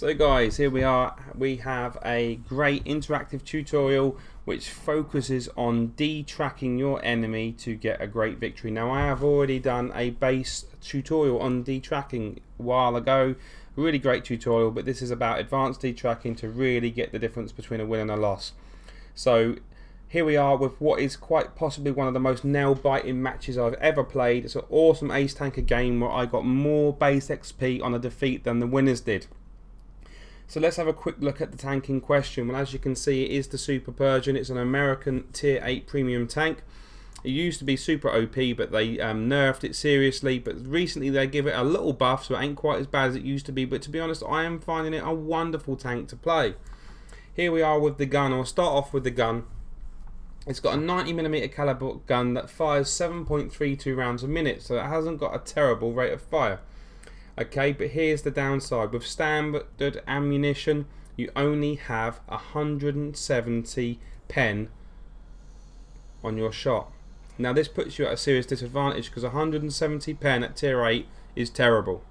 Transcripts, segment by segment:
So guys, here we are. We have a great interactive tutorial which focuses on de-tracking your enemy to get a great victory. Now I have already done a base tutorial on de-tracking a while ago. Really great tutorial, but this is about advanced de-tracking to really get the difference between a win and a loss. So here we are with what is quite possibly one of the most nail-biting matches I've ever played. It's an awesome ace tanker game where I got more base XP on a defeat than the winners did. So let's have a quick look at the tank in question. Well, as you can see, it is the Super Persian. It's an American tier 8 premium tank. It used to be super OP, but they nerfed it seriously. But recently they give it a little buff, so it ain't quite as bad as it used to be. But to be honest, I am finding it a wonderful tank to play. Here we are with the gun. I'll start off with the gun. It's got a 90mm caliber gun that fires 7.32 rounds a minute, so it hasn't got a terrible rate of fire. Okay, but here's the downside. With standard ammunition, you only have 170 pen on your shot. Now this puts you at a serious disadvantage because 170 pen at tier 8 is terrible.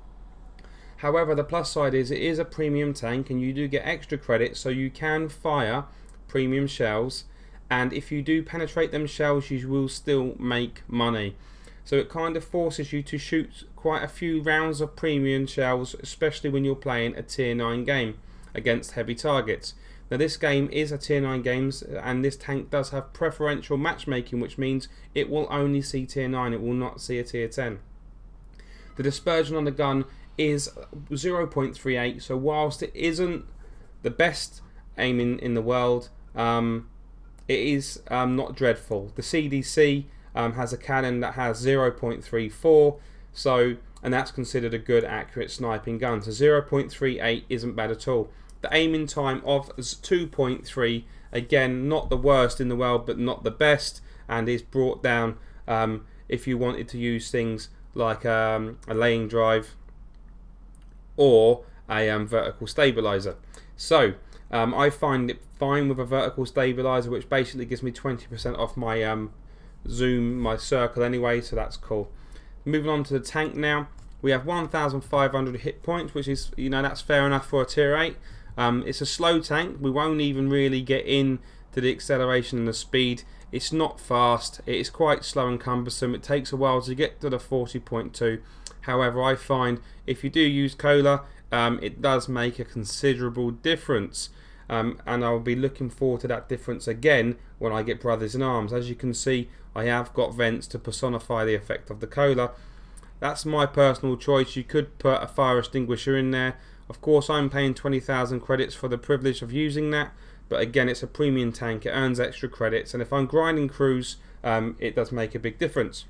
However, the plus side is it is a premium tank and you do get extra credits, so you can fire premium shells, and if you do penetrate them shells you will still make money. So it kind of forces you to shoot quite a few rounds of premium shells, especially when you're playing a tier 9 game against heavy targets. Now this game is a tier 9 game, and this tank does have preferential matchmaking, which means it will only see tier 9, it will not see a tier 10. The dispersion on the gun is 0.38, so whilst it isn't the best aiming in the world, it is not dreadful. The CDC has a cannon that has 0.34, and that's considered a good accurate sniping gun. So 0.38 isn't bad at all. The aiming time of 2.3, again not the worst in the world but not the best, and is brought down if you wanted to use things like a laying drive or a vertical stabilizer. So I find it fine with a vertical stabilizer, which basically gives me 20% off my zoom, my circle anyway, so that's cool. Moving on to the tank now, we have 1,500 hit points, which is, you know, that's fair enough for a tier 8. It's a slow tank. We won't even really get in to the acceleration and the speed. It's not fast. It is quite slow and cumbersome. It takes a while to get to the 40.2. However, I find if you do use cola, it does make a considerable difference. And I'll be looking forward to that difference again when I get Brothers in Arms. As you can see, I have got vents to personify the effect of the cola. That's my personal choice. You could put a fire extinguisher in there. Of course, I'm paying 20,000 credits for the privilege of using that, but again, it's a premium tank. It earns extra credits, and if I'm grinding crews, it does make a big difference.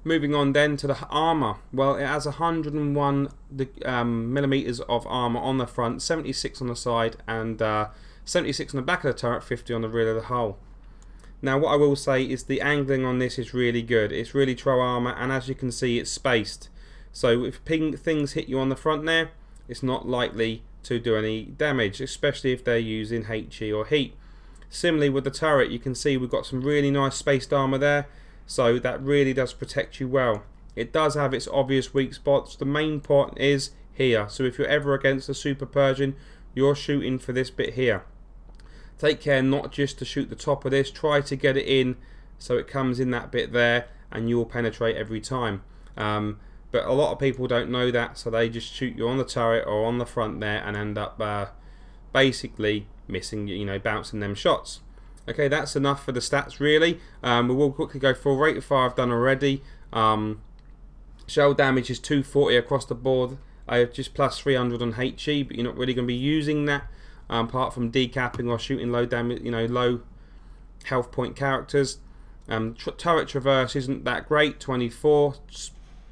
Moving on then to the armor. Well, it has 101 millimeters of armor on the front, 76 on the side, and 76 on the back of the turret, 50 on the rear of the hull. Now what I will say is the angling on this is really good. It's really tro armor, and as you can see, it's spaced. So if things hit you on the front there, it's not likely to do any damage, especially if they're using HE or heat. Similarly with the turret, you can see we've got some really nice spaced armor there, so that really does protect you well. It does have its obvious weak spots. The main point is here, so if you're ever against a Super Persian, you're shooting for this bit here. Take care not just to shoot the top of this, try to get it in so it comes in that bit there and you'll penetrate every time. But a lot of people don't know that, so they just shoot you on the turret or on the front there and end up basically missing, you know, bouncing them shots. Okay, that's enough for the stats really. We will quickly go for rate of fire I've done already. Shell damage is 240 across the board. I have just plus 300 on HE, but you're not really going to be using that apart from decapping or shooting low damage, you know, low health point characters. Turret traverse isn't that great, 24.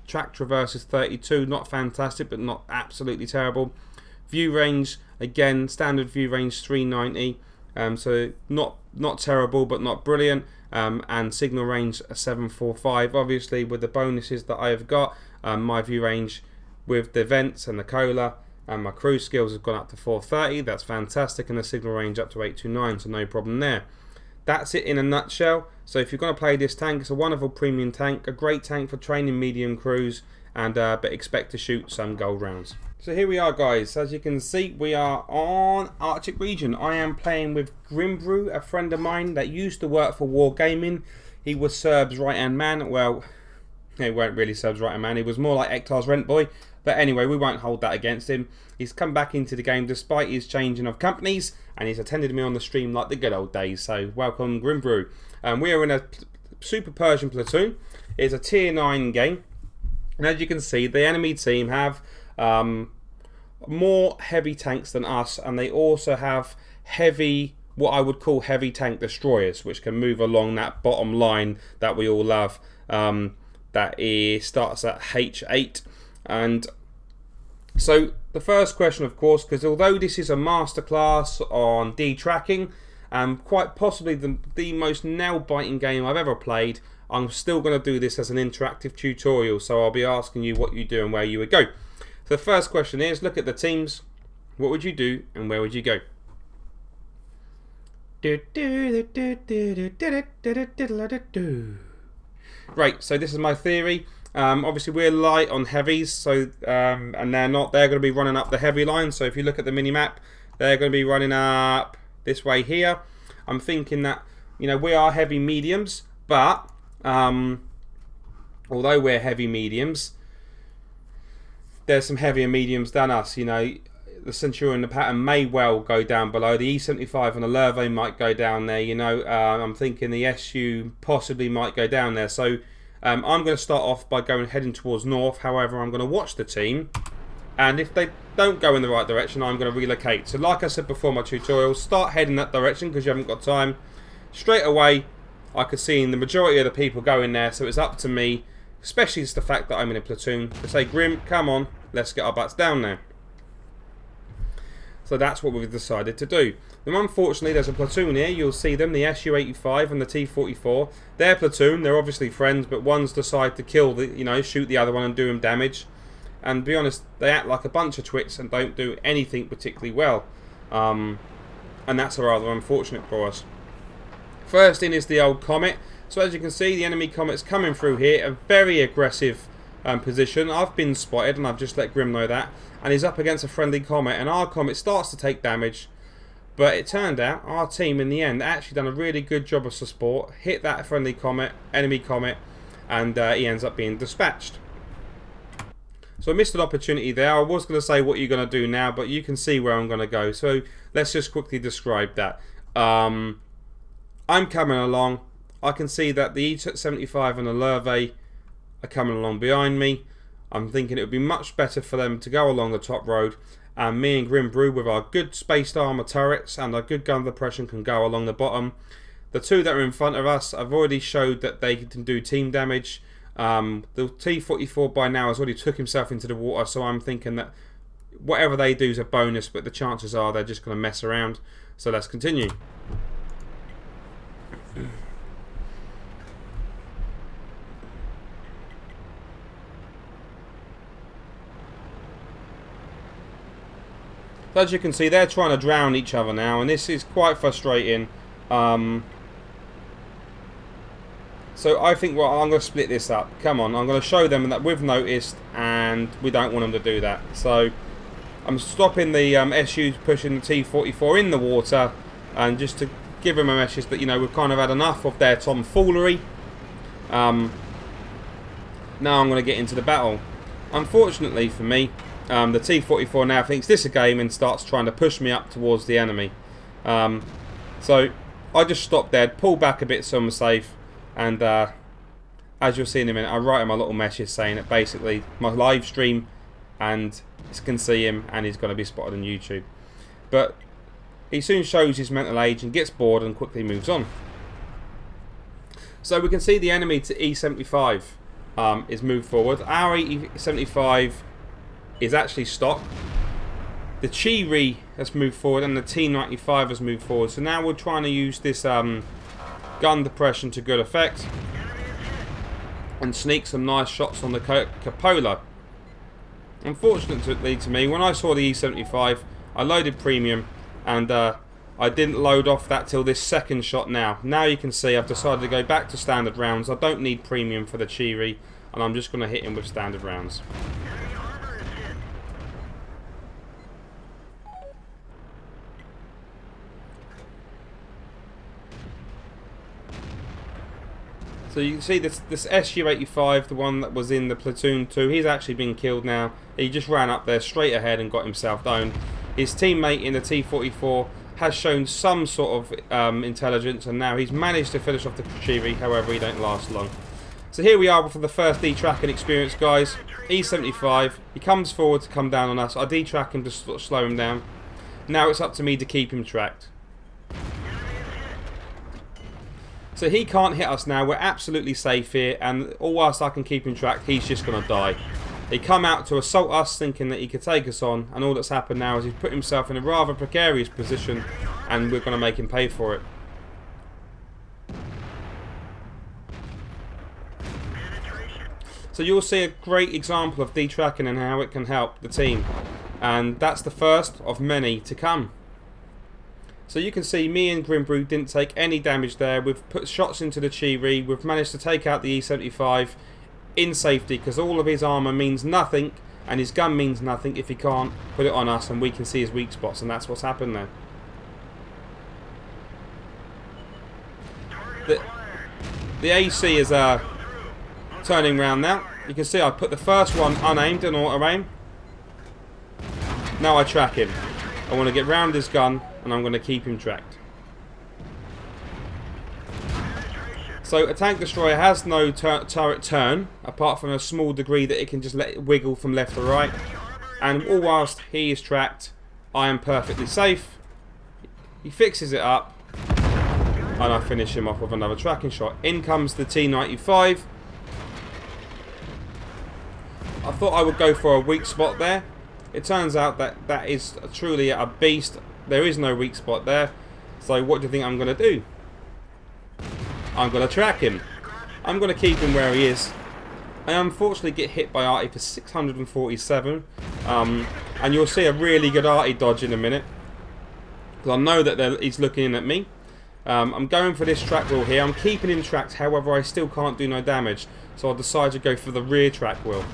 Track traverse is 32, not fantastic but not absolutely terrible. View range, again, standard view range 390, so not terrible but not brilliant. And signal range 745. Obviously with the bonuses that I have got, my view range with the vents and the cola and my cruise skills have gone up to 430. That's fantastic, and the signal range up to 829, so no problem there. That's it in a nutshell. So if you're going to play this tank, it's a wonderful premium tank, a great tank for training medium crews, but expect to shoot some gold rounds. So here we are, guys. As you can see, we are on Arctic region. I am playing with Grimbrew, a friend of mine that used to work for Wargaming. He was Serb's right-hand man. Well, he weren't really Serb's right-hand man. He was more like Ektar's rent boy. But anyway, we won't hold that against him. He's come back into the game despite his changing of companies, and he's attended me on the stream like the good old days. So welcome, Grimbrew. We are in a Super Persian platoon. It's a tier 9 game. And as you can see, the enemy team have more heavy tanks than us, and they also have heavy, what I would call heavy tank destroyers, which can move along that bottom line that we all love. Starts at H8. And so the first question, of course, because although this is a masterclass on D-tracking, quite possibly the most nail-biting game I've ever played, I'm still going to do this as an interactive tutorial, so I'll be asking you what you do and where you would go. So the first question is, look at the teams. What would you do and where would you go? Right, so this is my theory. Obviously we're light on heavies, so and they're not. They're going to be running up the heavy line. So if you look at the mini-map, they're going to be running up this way here. I'm thinking that, you know, we are heavy mediums, but although we're heavy mediums, there's some heavier mediums than us. You know, the Centurion, the Patton may well go down below. The E75 and the Lurve might go down there. You know, I'm thinking the SU possibly might go down there. So I'm going to start off by heading towards north. However, I'm going to watch the team, and if they don't go in the right direction, I'm going to relocate. So like I said before in my tutorial, start heading that direction because you haven't got time. Straight away, I could see the majority of the people going there, so it's up to me, especially it's the fact that I'm in a platoon, to say, Grim, come on, let's get our butts down there. So that's what we've decided to do. Now, unfortunately, there's a platoon here. You'll see them, the Su-85 and the T-44. Their platoon, they're obviously friends, but one's decided to kill shoot the other one and do him damage. And to be honest, they act like a bunch of twits and don't do anything particularly well. And that's rather unfortunate for us. First in is the old Comet. So as you can see, the enemy Comet's coming through here, a very aggressive position. I've been spotted, and I've just let Grim know that. And he's up against a friendly Comet, and our Comet starts to take damage. But it turned out our team in the end actually done a really good job of support, hit that friendly Comet, enemy Comet, and he ends up being dispatched. So I missed an opportunity there. I was going to say what you're going to do now, but you can see where I'm going to go. So let's just quickly describe that. I'm coming along. I can see that the E75 and the Lurve are coming along behind me. I'm thinking it would be much better for them to go along the top road, and me and Grimbrew with our good spaced armour turrets and our good gun depression can go along the bottom. The two that are in front of us, I've already showed that they can do team damage. The T-44 by now has already took himself into the water, so I'm thinking that whatever they do is a bonus, but the chances are they're just going to mess around. So let's continue. So as you can see, they're trying to drown each other now, and this is quite frustrating. So I think, well, I'm going to split this up. Come on, I'm going to show them that we've noticed, and we don't want them to do that. So I'm stopping the SUs pushing the T-44 in the water, and just to give them a message that, you know, we've kind of had enough of their tomfoolery. Now I'm going to get into the battle. Unfortunately for me, the T-44 now thinks this a game and starts trying to push me up towards the enemy. So I just stop dead, pull back a bit so I'm safe, and as you'll see in a minute, I write him a little message saying that basically my live stream and can see him and he's going to be spotted on YouTube. But he soon shows his mental age and gets bored and quickly moves on. So we can see the enemy to E75 is moved forward. Our E75 is actually stopped. The Chiri has moved forward and the T95 has moved forward. So now we're trying to use this gun depression to good effect and sneak some nice shots on the cupola. Unfortunately to me, when I saw the E75, I loaded premium and I didn't load off that till this second shot now. Now you can see I've decided to go back to standard rounds. I don't need premium for the Chiri. and I'm just going to hit him with standard rounds. So you can see this SU-85, the one that was in the platoon 2, he's actually been killed now. He just ran up there straight ahead and got himself down. His teammate in the T-44 has shown some sort of intelligence, and now he's managed to finish off the Kashiri. However, he don't last long. So here we are for the first D-tracking experience, guys. E-75, he comes forward to come down on us. I D-track him to slow him down. Now it's up to me to keep him tracked. So he can't hit us now. We're absolutely safe here, and all whilst I can keep him tracked, he's just going to die. He come out to assault us thinking that he could take us on, and all that's happened now is he's put himself in a rather precarious position, and we're going to make him pay for it. So you'll see a great example of D-tracking and how it can help the team, and that's the first of many to come. So you can see me and Grimbrew didn't take any damage there. We've put shots into the Chiri. We've managed to take out the E-75 in safety, because all of his armour means nothing and his gun means nothing if he can't put it on us and we can see his weak spots, and that's what's happened there. The AC is turning round now. You can see I put the first one unaimed and auto aim. Now I track him. I want to get round his gun and I'm going to keep him tracked. So a tank destroyer has no turret turn, apart from a small degree that it can just let it wiggle from left to right. And all whilst he is tracked, I am perfectly safe. He fixes it up, and I finish him off with another tracking shot. In comes the T-95. I thought I would go for a weak spot there. It turns out that that is truly a beast. There is no weak spot there. So what do you think I'm going to do? I'm going to track him. I'm going to keep him where he is. I unfortunately get hit by Artie for 647. And you'll see a really good Artie dodge in a minute, because I know that he's looking in at me. I'm going for this track wheel here. I'm keeping him tracked, however I still can't do no damage. So I decide to go for the rear track wheel.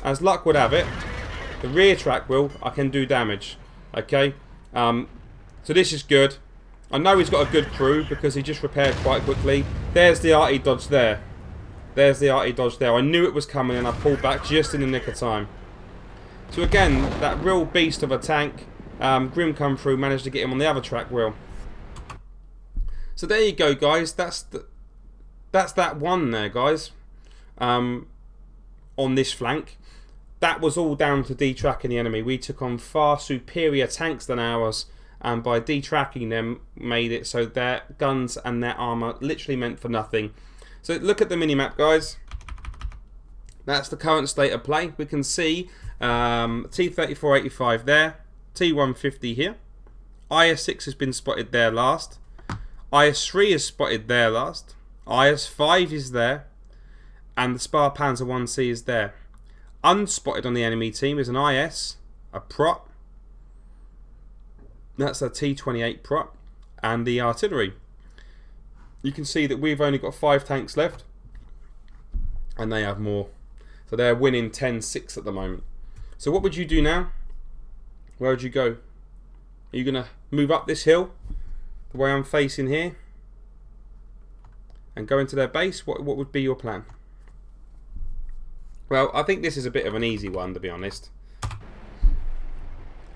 As luck would have it, the rear track wheel, I can do damage. Okay, so this is good. I know he's got a good crew because he just repaired quite quickly. There's the Artie dodge there. There's the Artie dodge there. I knew it was coming and I pulled back just in the nick of time. So again, that real beast of a tank, Grim come through, managed to get him on the other track wheel. So there you go, guys. That's that one there, guys. On this flank. That was all down to D-tracking the enemy. We took on far superior tanks than ours, and by D-tracking them made it so their guns and their armour literally meant for nothing. So look at the minimap, guys. That's the current state of play. We can see T-34-85 there, T-150 here. IS-6 has been spotted there last. IS-3 is spotted there last. IS-5 is there. And the Spar Panzer 1C is there. Unspotted on the enemy team is an IS, a prop. That's a T-28 prop. And the artillery. You can see that we've only got 5 tanks left. And they have more. So they're winning 10-6 at the moment. So what would you do now? Where would you go? Are you going to move up this hill? The way I'm facing here? And go into their base? What would be your plan? Well, I think this is a bit of an easy one, to be honest.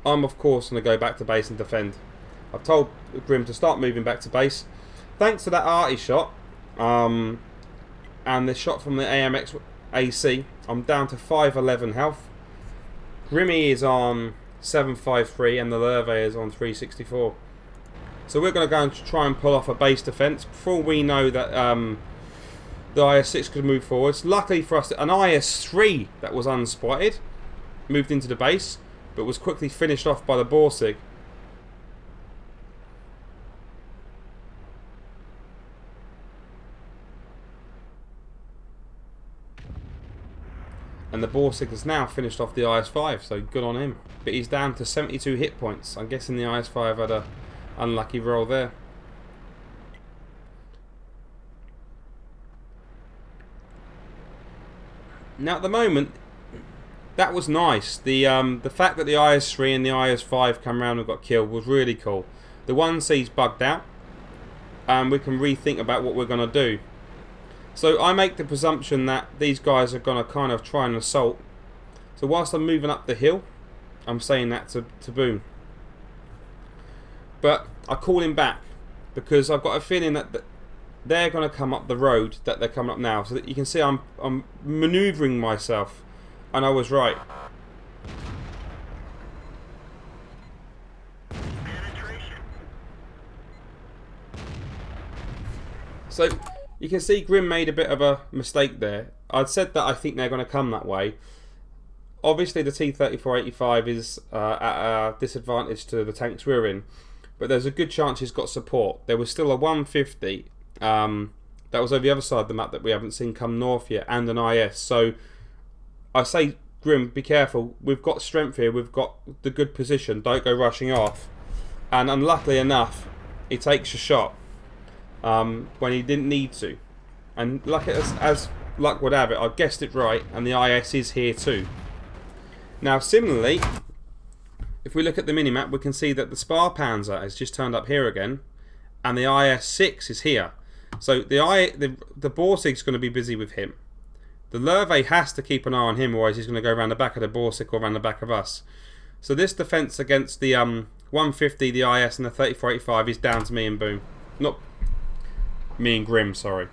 I'm, of course, going to go back to base and defend. I've told Grim to start moving back to base. Thanks to that Artie shot, and the shot from the AMX AC, I'm down to 511 health. Grimmy is on 753 and the Lerve is on 364. So we're going to go and try and pull off a base defence before we know that the IS-6 could move forwards. Luckily for us, an IS-3 that was unspotted moved into the base, but was quickly finished off by the Borsig. And the Borsig has now finished off the IS-5, so good on him. But he's down to 72 hit points. I'm guessing the IS-5 had a unlucky roll there. Now at the moment, that was nice. The fact that the IS-3 and the IS-5 come around and got killed was really cool. The 1C's bugged out, and we can rethink about what we're going to do. So I make the presumption that these guys are going to kind of try and assault. So whilst I'm moving up the hill, I'm saying that to Boone. But I call him back because I've got a feeling that they're going to come up the road that they're coming up now. So that you can see I'm manoeuvring myself, and I was right. So you can see Grim made a bit of a mistake there. I'd said that I think they're going to come that way. Obviously the T-34-85 is at a disadvantage to the tanks we're in, but there's a good chance he's got support. There was still a 150 that was over the other side of the map that we haven't seen come north yet, and an IS. So I say, Grim, be careful. We've got strength here. We've got the good position. Don't go rushing off. And unluckily enough, he takes a shot when he didn't need to. And luck as luck would have it, I guessed it right, and the IS is here too. Now, similarly, if we look at the minimap, we can see that the Spar Panzer has just turned up here again, and the IS-6 is here. So the Borsig's going to be busy with him. The Lurve has to keep an eye on him, otherwise he's going to go around the back of the Borsig or around the back of us. So this defence against the 150, the IS, and the 3485 is down to me and Boone. Not me and Grim, sorry.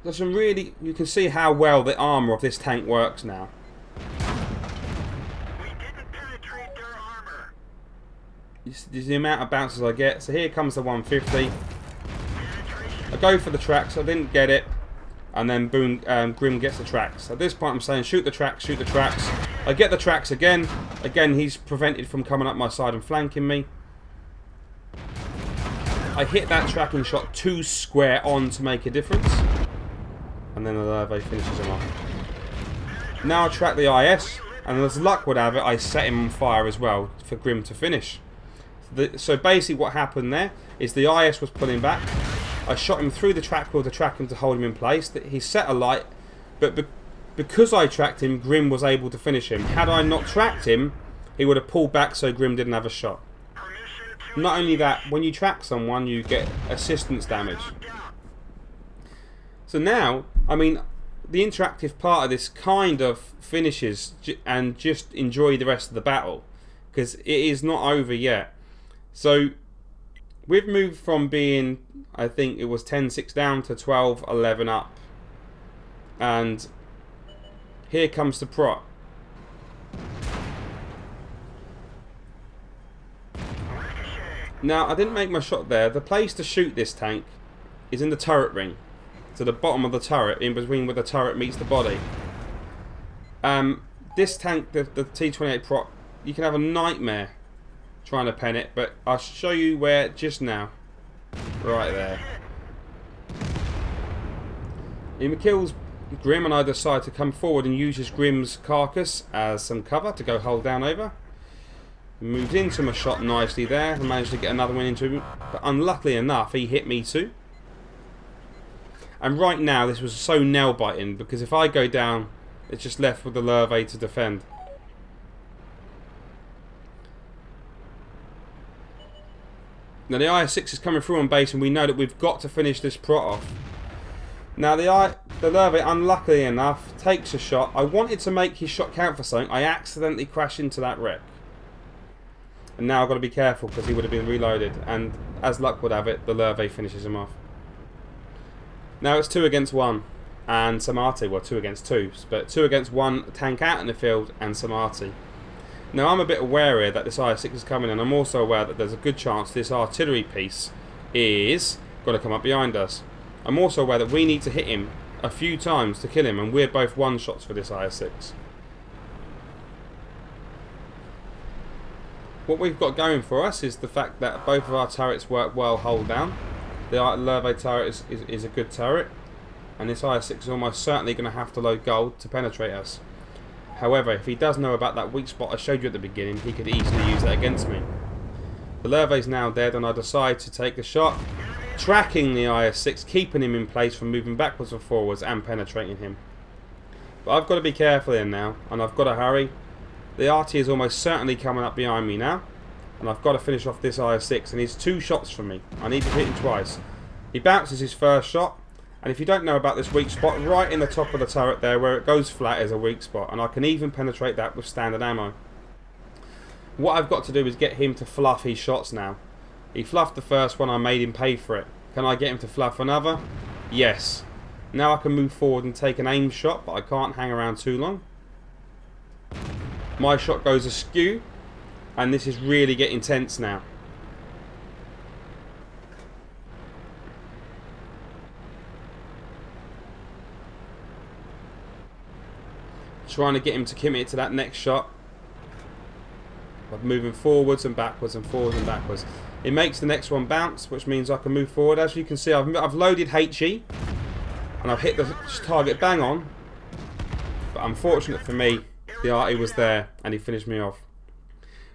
There's some really... You can see how well the armour of this tank works now. We didn't penetrate their armour. This is the amount of bounces I get. So here comes the 150. I go for the tracks. I didn't get it. And then boom, Grim gets the tracks. At this point I'm saying shoot the tracks, shoot the tracks. I get the tracks again. Again, he's prevented from coming up my side and flanking me. I hit that tracking shot too square on to make a difference. And then the Lurve finishes him off. Now I track the IS, and as luck would have it, I set him on fire as well for Grim to finish. So basically what happened there is the IS was pulling back. I shot him through the track wheel to track him to hold him in place. He set a light, but because I tracked him, Grim was able to finish him. Had I not tracked him, he would have pulled back so Grim didn't have a shot. Not only that, when you track someone, you get assistance damage. So now, I mean, the interactive part of this kind of finishes and just enjoy the rest of the battle, because it is not over yet. So we've moved from being, I think it was 10-6 down to 12-11 up. And here comes the prot. Now, I didn't make my shot there. The place to shoot this tank is in the turret ring. To the bottom of the turret, in between where the turret meets the body. This tank, the T-28 prot, you can have a nightmare trying to pen it, but I'll show you where just now. Right there. He kills Grim, and I decide to come forward and use Grim's carcass as some cover to go hold down over. Moves into my shot nicely there, and managed to get another one into him, but unluckily enough, he hit me too. And right now, this was so nail-biting, because if I go down, it's just left with the Lurve to defend. Now the IS-6 is coming through on base, and we know that we've got to finish this prot off. Now the Lurve, unluckily enough, takes a shot. I wanted to make his shot count for something. I accidentally crashed into that wreck. And now I've got to be careful, because he would have been reloaded. And as luck would have it, the Lurve finishes him off. Now it's 2 against 1, and Samati, well 2 against 2, but 2 against 1 tank out in the field and Samati. Now I'm a bit aware that this IS-6 is coming, and I'm also aware that there's a good chance this artillery piece is going to come up behind us. I'm also aware that we need to hit him a few times to kill him, and we're both one-shots for this IS-6. What we've got going for us is the fact that both of our turrets work well hold down. The Lurve turret is a good turret, and this IS-6 is almost certainly going to have to load gold to penetrate us. However, if he does know about that weak spot I showed you at the beginning, he could easily use that against me. The Lurve is now dead, and I decide to take the shot. tracking the IS-6, keeping him in place from moving backwards or forwards and penetrating him. But I've got to be careful here now, and I've got to hurry. The RT is almost certainly coming up behind me now, and I've got to finish off this IS-6, and he's 2 shots from me. I need to hit him twice. He bounces his first shot, and if you don't know about this weak spot, right in the top of the turret there where it goes flat is a weak spot, and I can even penetrate that with standard ammo. What I've got to do is get him to fluff his shots now. He fluffed the first one, I made him pay for it. Can I get him to fluff another? Yes. Now I can move forward and take an aim shot, but I can't hang around too long. My shot goes askew, and this is really getting tense now. Trying to get him to commit to that next shot. But moving forwards and backwards and forwards and backwards. It makes the next one bounce, which means I can move forward. As you can see, I've loaded HE, and I've hit the target bang on. But unfortunate for me, the RT was there, and he finished me off.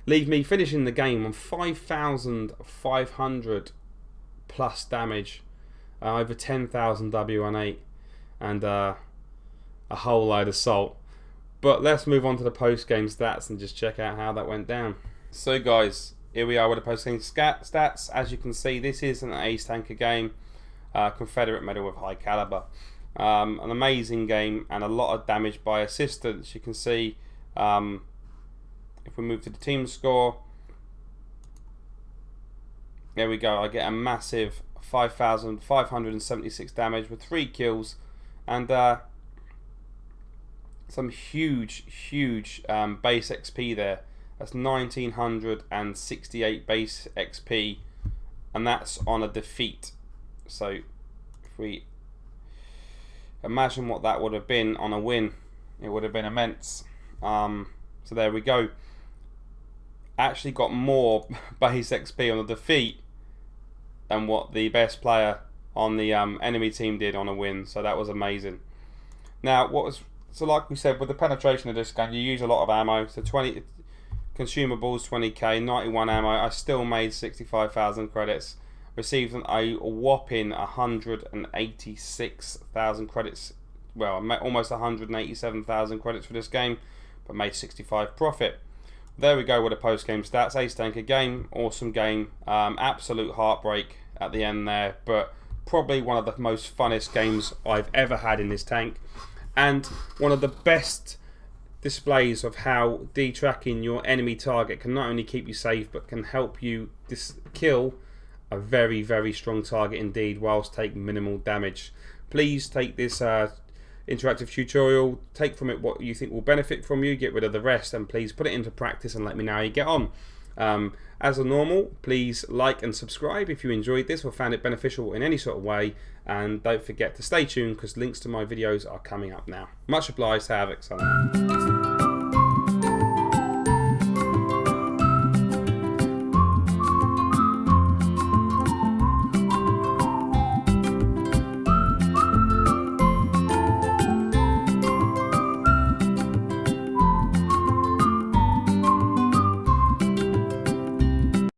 Leave me finishing the game on 5,500 plus damage, over 10,000 W18, and a whole load of salt. But let's move on to the post-game stats and just check out how that went down. So guys, here we are with the post-game stats. As you can see, this is an ace tanker game, Confederate medal with high caliber. An amazing game and a lot of damage by assistance. You can see, if we move to the team score, there we go. I get a massive 5,576 damage with 3 kills, and some huge base XP there. That's 1968 base XP, and that's on a defeat. So if we imagine what that would have been on a win, it would have been immense. So there we go. Actually got more base XP on a defeat than what the best player on the enemy team did on a win. So that was amazing. Now so like we said, with the penetration of this gun, you use a lot of ammo. So 20 consumables, 20k, 91 ammo. I still made 65,000 credits. Received a whopping 186,000 credits. Well, almost 187,000 credits for this game, but made 65 profit. There we go with the post-game stats. Ace tanker game, awesome game. Absolute heartbreak at the end there, but probably one of the most funnest games I've ever had in this tank. And one of the best displays of how detracking your enemy target can not only keep you safe, but can help you kill a very strong target indeed, whilst taking minimal damage. Please take this interactive tutorial, take from it what you think will benefit from you, get rid of the rest, and please put it into practice and let me know how you get on. As a normal, please like and subscribe if you enjoyed this or found it beneficial in any sort of way, and don't forget to stay tuned because links to my videos are coming up now. Much obliged, have it.